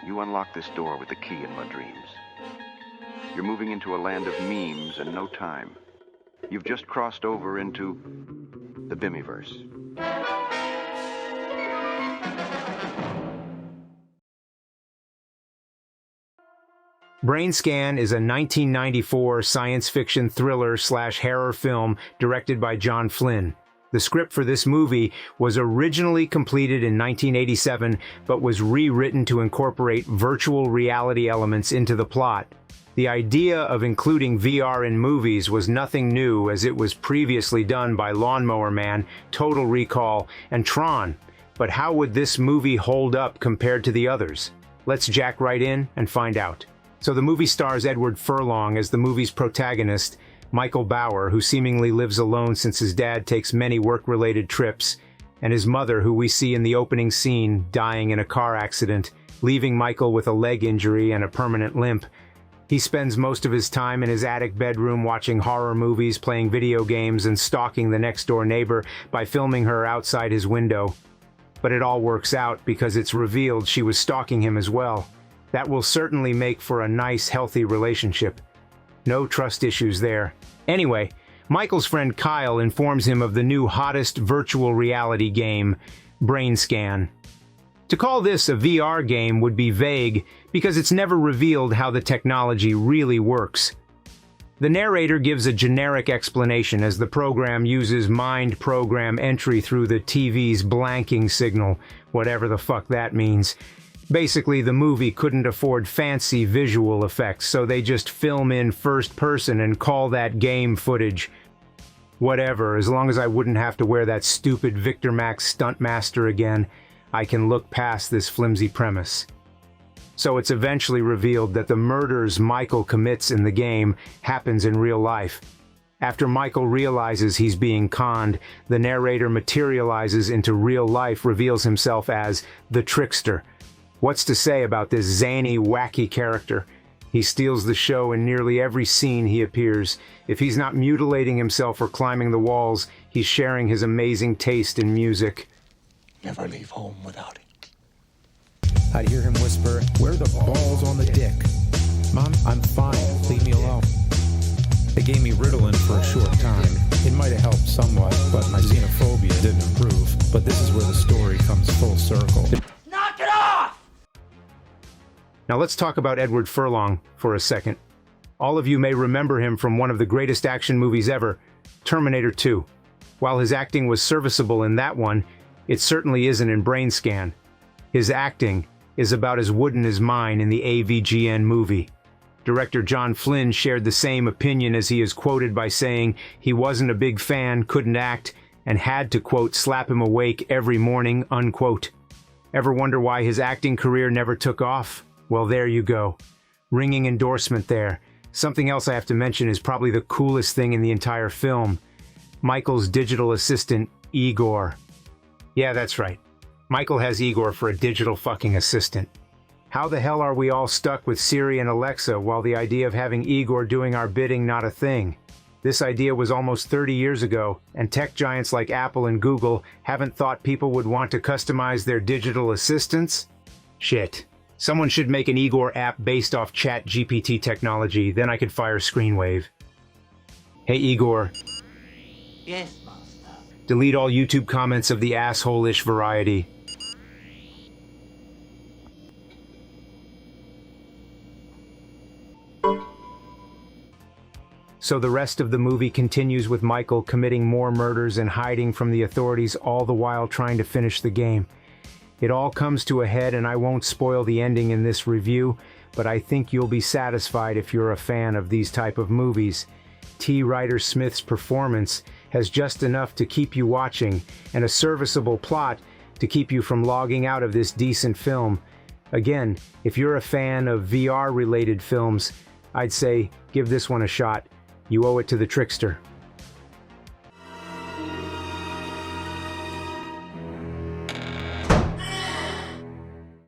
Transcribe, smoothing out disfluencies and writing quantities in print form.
You unlock this door with the key in my dreams. You're moving into a land of memes in no time. You've just crossed over into the Bimmyverse. Brainscan is a 1994 science fiction thriller/horror film directed by John Flynn. The script for this movie was originally completed in 1987, but was rewritten to incorporate virtual reality elements into the plot. The idea of including VR in movies was nothing new, as it was previously done by Lawnmower Man, Total Recall, and Tron. But how would this movie hold up compared to the others? Let's jack right in and find out. So the movie stars Edward Furlong as the movie's protagonist, Michael Bauer, who seemingly lives alone since his dad takes many work-related trips, and his mother, who we see in the opening scene, dying in a car accident, leaving Michael with a leg injury and a permanent limp. He spends most of his time in his attic bedroom watching horror movies, playing video games, and stalking the next-door neighbor by filming her outside his window. But it all works out because it's revealed she was stalking him as well. That will certainly make for a nice, healthy relationship. No trust issues there. Anyway, Michael's friend Kyle informs him of the new hottest virtual reality game, Brainscan. To call this a VR game would be vague because it's never revealed how the technology really works. The narrator gives a generic explanation as the program uses mind program entry through the TV's blanking signal, whatever the fuck that means. Basically, the movie couldn't afford fancy visual effects, so they just film in first person and call that game footage. Whatever, as long as I wouldn't have to wear that stupid Victor Max Stuntmaster again, I can look past this flimsy premise. So it's eventually revealed that the murders Michael commits in the game happens in real life. After Michael realizes he's being conned, the narrator materializes into real life, reveals himself as the Trickster. What's to say about this zany, wacky character? He steals the show in nearly every scene he appears. If he's not mutilating himself or climbing the walls, he's sharing his amazing taste in music. Never leave home without it. I'd hear him whisper, "Where are the balls on the dick?" "Mom, I'm fine. Leave me alone." They gave me Ritalin for a short time. It might have helped somewhat, but my xenophobia didn't improve. But this is where the story comes full circle. Knock it off! Now let's talk about Edward Furlong for a second. All of you may remember him from one of the greatest action movies ever, Terminator 2. While his acting was serviceable in that one, it certainly isn't in Brainscan. His acting is about as wooden as mine in the AVGN movie. Director John Flynn shared the same opinion, as he is quoted by saying he wasn't a big fan, couldn't act, and had to, quote, slap him awake every morning, unquote. Ever wonder why his acting career never took off? Well, there you go. Ringing endorsement there. Something else I have to mention is probably the coolest thing in the entire film. Michael's digital assistant, Igor. Yeah, that's right. Michael has Igor for a digital fucking assistant. How the hell are we all stuck with Siri and Alexa while the idea of having Igor doing our bidding not a thing? This idea was almost 30 years ago, and tech giants like Apple and Google haven't thought people would want to customize their digital assistants? Shit. Someone should make an Igor app based off ChatGPT technology, then I could fire Screenwave. Hey Igor. Yes, master. Delete all YouTube comments of the asshole-ish variety. So the rest of the movie continues with Michael committing more murders and hiding from the authorities, all the while trying to finish the game. It all comes to a head, and I won't spoil the ending in this review, but I think you'll be satisfied if you're a fan of these type of movies. T. Ryder Smith's performance has just enough to keep you watching, and a serviceable plot to keep you from logging out of this decent film. Again, if you're a fan of VR-related films, I'd say give this one a shot. You owe it to the Trickster.